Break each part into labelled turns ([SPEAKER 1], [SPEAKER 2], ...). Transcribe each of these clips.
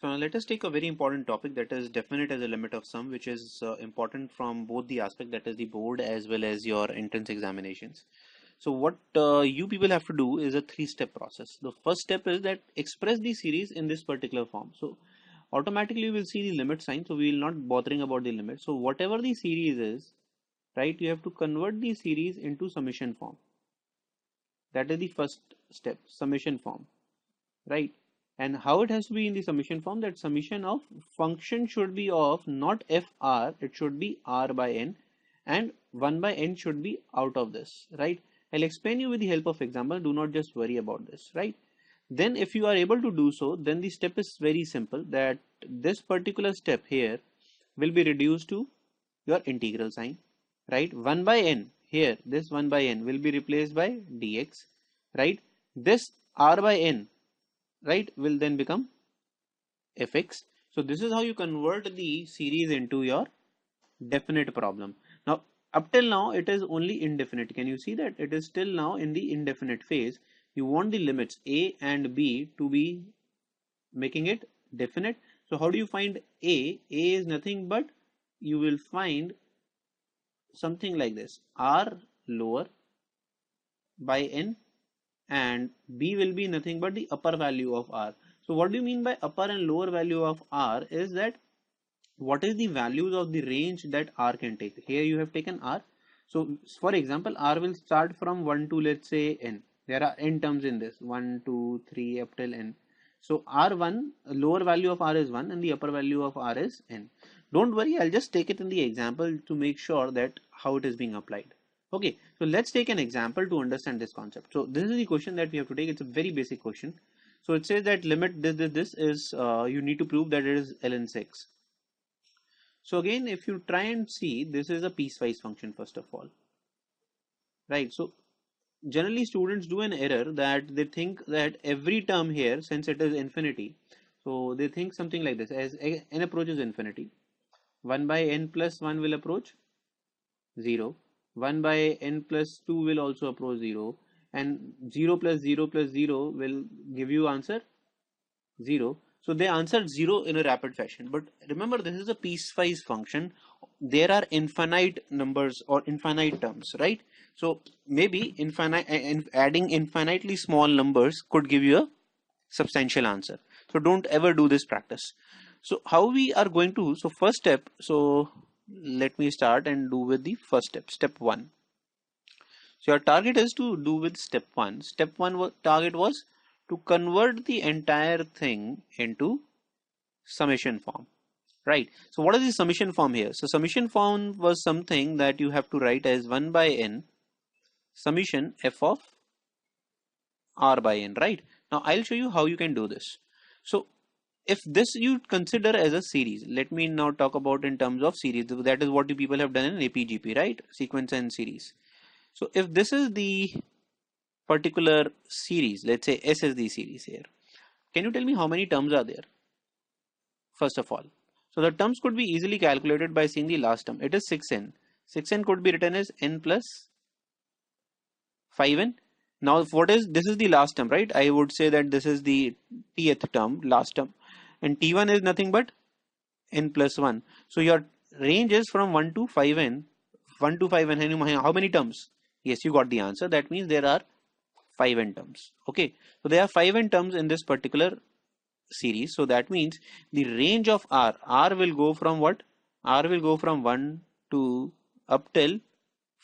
[SPEAKER 1] So now let us take a very important topic, that is definite as a limit of sum, which is important from both the aspect, that is the board as well as your entrance examinations. So what you people have to do is a three-step process. The first step is that express the series in this particular form. So automatically we will see the limit sign, so we will not bothering about the limit. So whatever the series is, right, you have to convert the series into summation form. That is the first step, summation form, right? And how it has to be in the summation form, that summation of function should be of not fr, it should be r by n, and 1 by n should be out of this, right? I'll explain you with the help of example, do not just worry about this, right? Then if you are able to do so, then the step is very simple, that this particular step here will be reduced to your integral sign, right? 1 by n here, this 1 by n will be replaced by dx, right? This r by n, right, will then become fx. So this is how you convert the series into your definite problem. Now up till now it is only indefinite. Can you see that it is still now in the indefinite phase? You want the limits a and b to be making it definite. So how do you find a? A is nothing but you will find something like this, r lower by n, and b will be nothing but the upper value of r. So what do you mean by upper and lower value of r is that what is the values of the range that r can take. Here you have taken r. So for example, r will start from 1 to let's say n. There are n terms in this, 1, 2, 3 up till n. So r1, lower value of r is 1 and the upper value of r is n. Don't worry, I'll just take it in the example to make sure that how it is being applied. Okay, so let's take an example to understand this concept. So this is the question that we have to take. It's a very basic question. So it says that limit this is you need to prove that it is ln 6. So again, if you try and see, this is a piecewise function first of all, right? So generally students do an error that they think that every term here, since it is infinity, so they think something like this, as n approaches infinity, 1 by n plus 1 will approach 0, 1 by n plus 2 will also approach 0, and 0 plus 0 plus 0 will give you answer 0. So they answered 0 in a rapid fashion. But remember, this is a piecewise function. There are infinite numbers or infinite terms, right? So maybe adding infinitely small numbers could give you a substantial answer. So don't ever do this practice. So how we are going to, so first step, so let me start and do with the first step, step 1. So your target is to do with step 1. Step 1 target was to convert the entire thing into summation form, right? So what is the summation form here? So summation form was something that you have to write as 1 by n summation f of r by n, right? Now I'll show you how you can do this. So if this you consider as a series, let me now talk about in terms of series. That is what you people have done in APGP, right? Sequence and series. So if this is the particular series, let's say S is the series here, can you tell me how many terms are there? First of all, so the terms could be easily calculated by seeing the last term. It is 6n. 6n could be written as n plus 5n. Now what is, this is the last term, right? I would say that this is the tth term, last term, and t1 is nothing but n plus 1. So your range is from 1 to 5n. 1 to 5n, how many terms? Yes, you got the answer. That means there are 5n terms. Okay, so there are 5n terms in this particular series. So that means the range of r will go from what? R will go from 1 to up till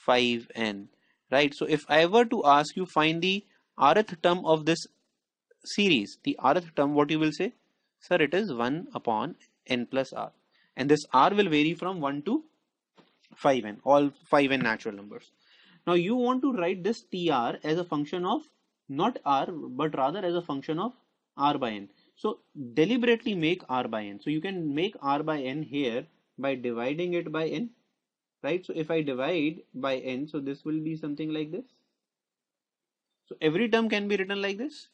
[SPEAKER 1] 5n, right? So if I were to ask you find the rth term of this series, the rth term, what you will say? Sir, it is 1 upon n plus r, and this r will vary from 1 to 5n, all 5n natural numbers. Now you want to write this tr as a function of not r but rather as a function of r by n. So deliberately make r by n. So you can make r by n here by dividing it by n, right? So if I divide by n, so this will be something like this. So every term can be written like this,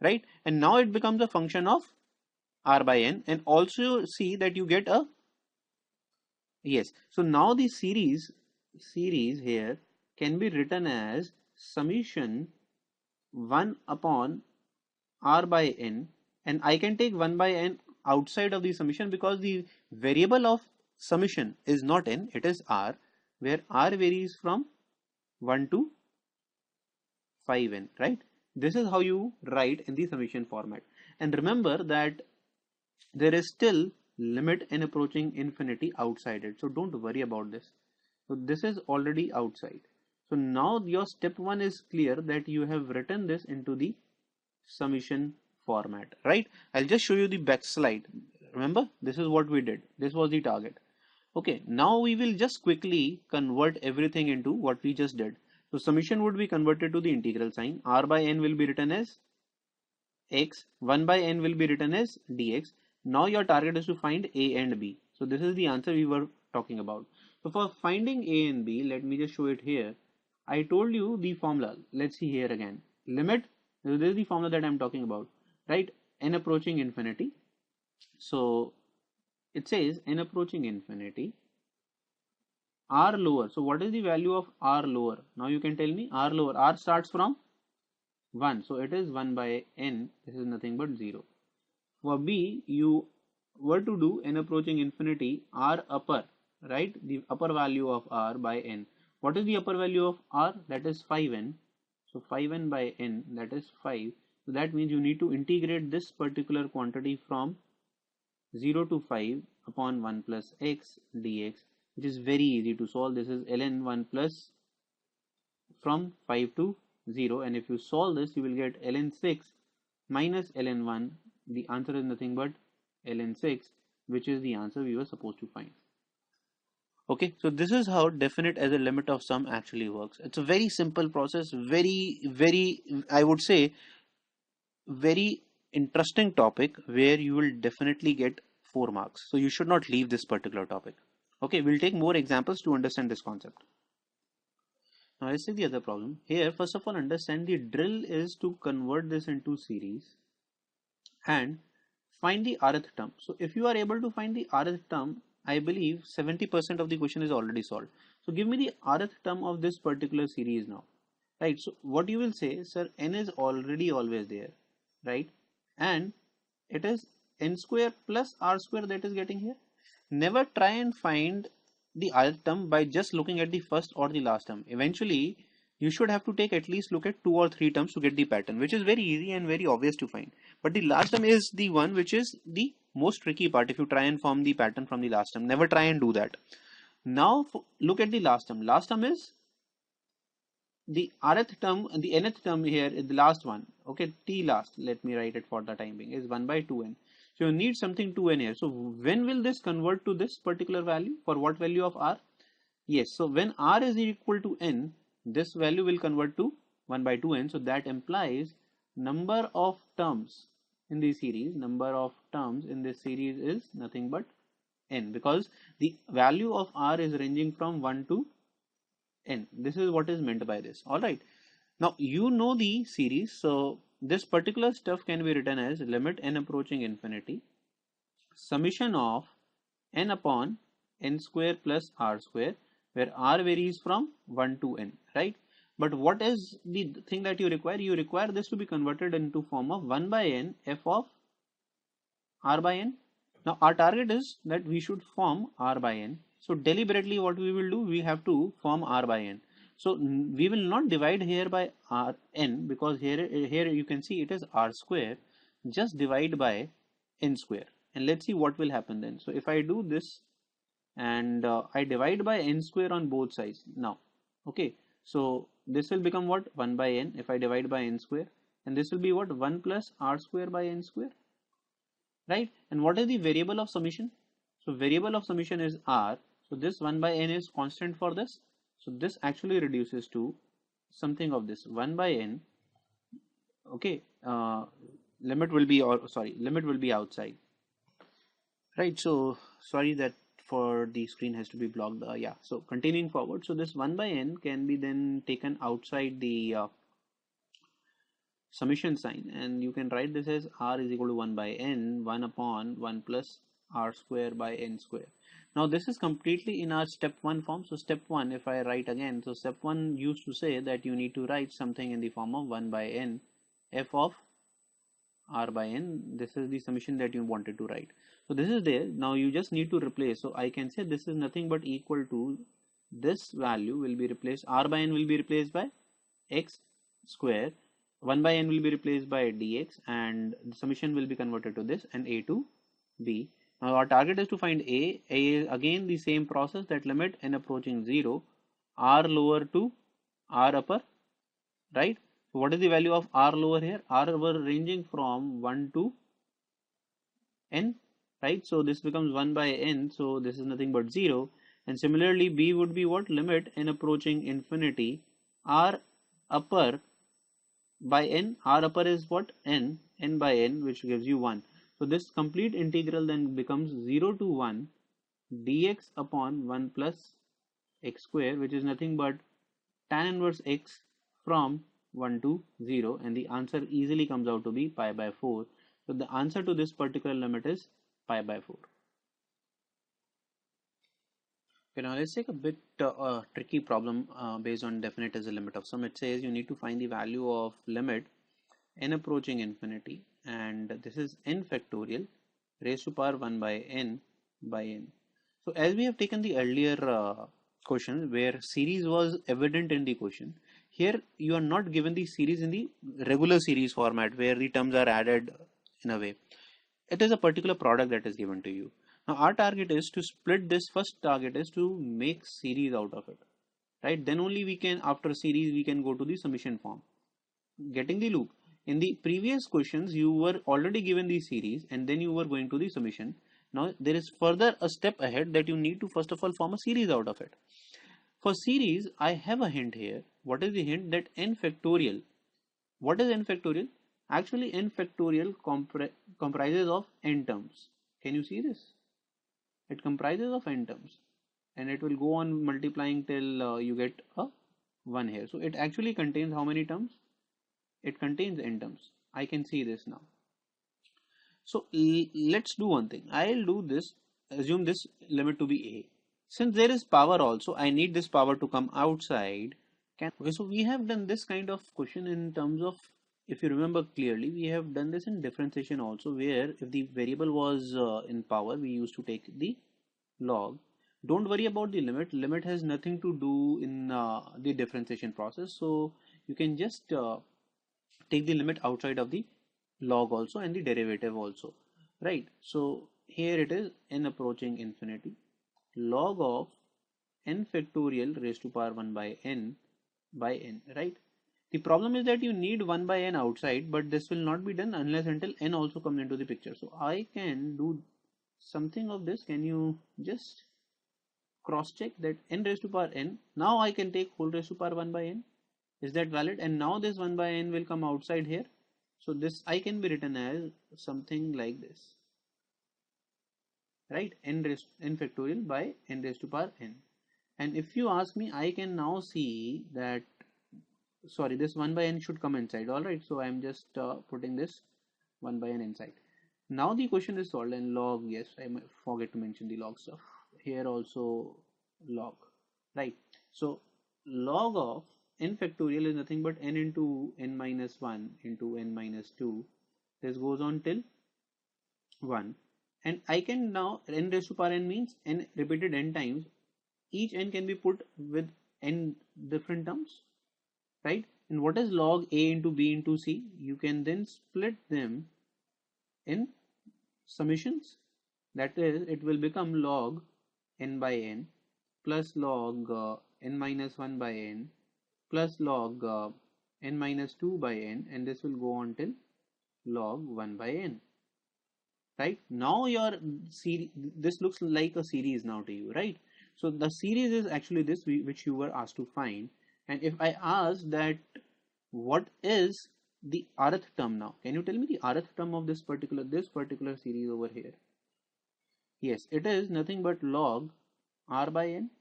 [SPEAKER 1] right? And now it becomes a function of r by n, and also see that you get a, yes. So now the series here can be written as summation 1 upon r by n, and I can take 1 by n outside of the summation because the variable of summation is not n, it is r, where r varies from 1 to 5n, right? This is how you write in the summation format. And remember that there is still limit n approaching infinity outside it. So don't worry about this. So this is already outside. So now your step 1 is clear that you have written this into the summation format, right? I'll just show you the back slide. Remember, this is what we did. This was the target. Okay, now we will just quickly convert everything into what we just did. So summation would be converted to the integral sign. R by n will be written as x, 1 by n will be written as dx. Now your target is to find a and b. So this is the answer we were talking about. So for finding a and b, let me just show it here. I told you the formula. Let's see here again. Limit, this is the formula that I'm talking about, right? N approaching infinity. So it says n approaching infinity, r lower. So what is the value of r lower? Now you can tell me r lower. R starts from 1. So it is 1 by n. This is nothing but 0. For b, you were to do n approaching infinity, r upper, right? The upper value of r by n. What is the upper value of r? That is 5n. So 5n by n, that is 5. So that means you need to integrate this particular quantity from 0 to 5 upon 1 plus x dx, which is very easy to solve. This is ln 1 plus from 5 to 0, and if you solve this, you will get ln 6 minus ln 1. The answer is nothing but ln 6, which is the answer we were supposed to find. Okay, so this is how definite as a limit of sum actually works. It's a very simple process, very, I would say, very interesting topic where you will definitely get 4 marks. So you should not leave this particular topic. Okay, we'll take more examples to understand this concept. Now let's see the other problem. Here, first of all, understand the drill is to convert this into series and find the rth term. So if you are able to find the rth term, I believe 70% of the question is already solved. So give me the rth term of this particular series now. Right, so what you will say, sir, n is already always there, right? And it is n square plus r square that is getting here. Never try and find the rth term by just looking at the first or the last term. Eventually, you should have to take at least look at 2 or 3 terms to get the pattern, which is very easy and very obvious to find. But the last term is the one which is the most tricky part. If you try and form the pattern from the last term, never try and do that. Now look at the last term. Last term is the rth term, the nth term here is the last one. Okay, t last, let me write it for the time being, is 1 by 2n. So you need something 2n here. So when will this convert to this particular value? For what value of r? Yes, so when r is equal to n, this value will convert to 1 by 2n. So that implies number of terms in the series, is nothing but n, because the value of r is ranging from 1 to n. This is what is meant by this. All right. Now you know the series, so this particular stuff can be written as limit n approaching infinity, summation of n upon n square plus r square, where r varies from 1 to n, right? But what is the thing that you require? You require this to be converted into form of 1 by n f of r by n. Now our target is that we should form r by n. So deliberately what we will do, we have to form r by n. So we will not divide here by r n, because here you can see it is r square. Just divide by n square, and let's see what will happen then. So if I do this and I divide by n square on both sides now, okay, so this will become what? 1 by n if I divide by n square, and this will be what? 1 plus r square by n square, right? And what is the variable of summation? So variable of summation is r. So this 1 by n is constant for this. So this actually reduces to something of this 1 by n. Okay, limit will be, or sorry, limit will be outside, right? So sorry that for the screen has to be blocked. Yeah, so continuing forward, so this 1 by n can be then taken outside the summation sign, and you can write this as r is equal to 1 by n, 1 upon 1 plus r square by n square. Now this is completely in our step 1 form. So step 1, if I write again, so step 1 used to say that you need to write something in the form of 1 by n f of r by n. This is the summation that you wanted to write. So this is there. Now you just need to replace. So I can say this is nothing but equal to, this value will be replaced, r by n will be replaced by x square, 1 by n will be replaced by dx, and the summation will be converted to this, and a to b. Now our target is to find a. A is again the same process, that limit n approaching 0, r lower to r upper, right? So what is the value of r lower here? R lower ranging from 1 to n, right? So this becomes 1 by n, so this is nothing but 0. And similarly b would be what? Limit n approaching infinity, r upper by n. R upper is what? N. N by n, which gives you 1. So this complete integral then becomes 0 to 1 dx upon 1 plus x square, which is nothing but tan inverse x from 1 to 0, and the answer easily comes out to be pi by 4. So the answer to this particular limit is pi by 4. Okay, now let's take a bit tricky problem based on definite as a limit of sum. It says you need to find the value of limit n approaching infinity, and this is n factorial raised to power 1 by n by n. So as we have taken the earlier question where series was evident in the question, here you are not given the series in the regular series format where the terms are added in a way. It is a particular product that is given to you. Now our target is to split this. First target is to make series out of it, right? Then only we can, after series, we can go to the summation form. Getting the loop? In the previous questions you were already given the series and then you were going to the summation. Now there is further a step ahead that you need to first of all form a series out of it. For series, I have a hint here. What is the hint? That n factorial. What is n factorial? Actually n factorial comprises of n terms. Can you see this? It comprises of n terms, and it will go on multiplying till you get a 1 here. So it actually contains how many terms? It contains n terms. I can see this now. So let's do one thing. I'll do this, assume this limit to be a. Since there is power also, I need this power to come outside. Okay, so we have done this kind of question in terms of, if you remember clearly, we have done this in differentiation also, where if the variable was in power, we used to take the log. Don't worry about the limit. Limit has nothing to do in the differentiation process. So you can just take the limit outside of the log also and the derivative also, right? So here it is n approaching infinity log of n factorial raised to power 1 by n, right? The problem is that you need 1 by n outside, but this will not be done unless until n also comes into the picture. So I can do something of this. Can you just cross check that n raised to power n? Now I can take whole raised to power 1 by n. Is that valid? And now this 1 by n will come outside here. So this I can be written as something like this, right? N factorial by n raised to power n. And if you ask me, I can now see that, sorry, this 1 by n should come inside. All right, so I'm just putting this 1 by n inside. Now the question is solved, and log, yes, I might forget to mention the log stuff here also, log, right? So log of n factorial is nothing but n into n minus 1 into n minus 2. This goes on till 1, and I can now, n raised to power n means n repeated n times. Each n can be put with n different terms, right? And what is log a into b into c? You can then split them in summations. That is, it will become log n by n plus log n minus 1 by n plus log n minus 2 by n, and this will go on till log 1 by n, right? Now your series, this looks like a series now to you, right? So the series is actually this which you were asked to find. And if I ask that what is the rth term now, can you tell me the rth term of this particular series over here? Yes, it is nothing but log r by n.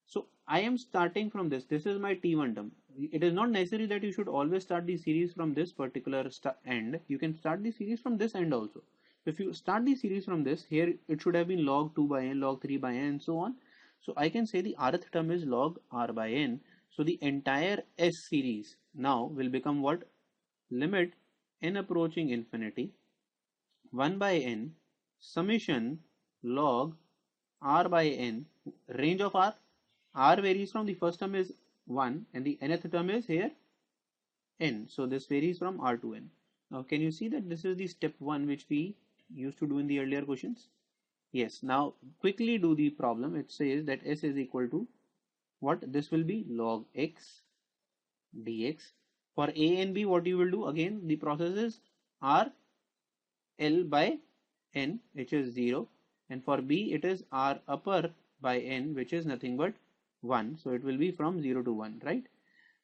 [SPEAKER 1] So I am starting from this. This is my t1 term. It is not necessary that you should always start the series from this particular end. You can start the series from this end also. If you start the series from this, here it should have been log 2 by n, log 3 by n, and so on. So I can say the rth term is log r by n. So the entire S series now will become what? Limit n approaching infinity, 1 by n summation log r by n, range of r varies from, the first term is 1 and the nth term is here n, so this varies from r to n. Now can you see that this is the step 1 which we used to do in the earlier questions? Yes. Now quickly do the problem. It says that s is equal to what? This will be log x dx. For a and b, what you will do, again the process is r l by n, which is 0, and for b it is r upper by n, which is nothing but 1. So it will be from 0 to 1, right?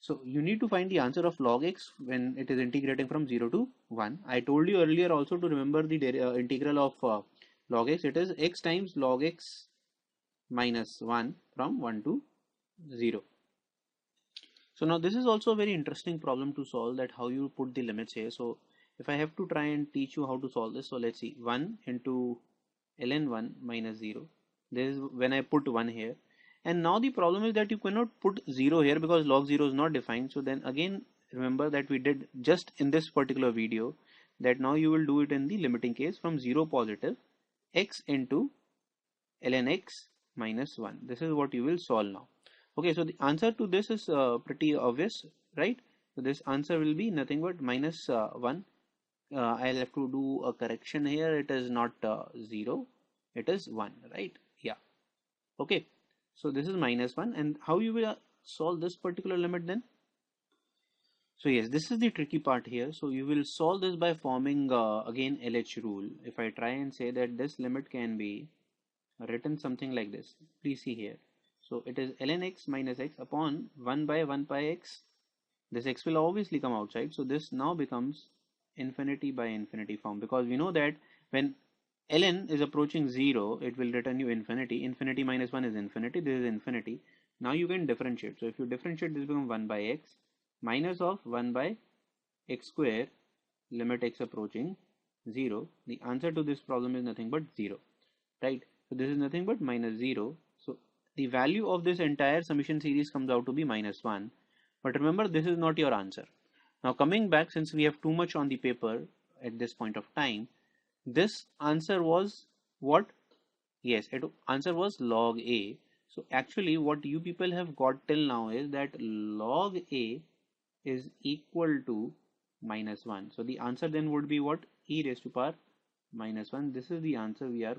[SPEAKER 1] So you need to find the answer of log x when it is integrating from 0 to 1. I told you earlier also to remember the integral of log x. It is x times log x minus 1 from 1 to 0. So now this is also a very interesting problem to solve, that how you put the limits here. So if I have to try and teach you how to solve this, so let's see, 1 into ln1 minus 0. This is when I put 1 here. And now the problem is that you cannot put 0 here because log 0 is not defined. So then again, remember that we did just in this particular video, that now you will do it in the limiting case from 0 positive x into ln x minus 1. This is what you will solve now. Okay, so the answer to this is pretty obvious, right? So this answer will be nothing but minus 1. I'll have to do a correction here. It is not 0, it is 1, right? Yeah. Okay, so this is minus 1. And how you will solve this particular limit then? So yes, this is the tricky part here. So you will solve this by forming again LH rule. If I try and say that this limit can be written something like this, please see here. So it is ln x minus x upon 1 by 1 pi x. This x will obviously come outside. So this now becomes infinity by infinity form, because we know that when ln is approaching 0, it will return you infinity. Infinity minus 1 is infinity. This is infinity. Now you can differentiate. So if you differentiate, this becomes 1 by x minus of 1 by x square, limit x approaching 0. The answer to this problem is nothing but 0, right? So this is nothing but minus 0. So the value of this entire summation series comes out to be minus 1. But remember, this is not your answer. Now coming back, since we have too much on the paper at this point of time, this answer was what? Yes, answer was log a. So actually what you people have got till now is that log a is equal to minus 1. So the answer then would be what? E raised to power minus 1. This is the answer we are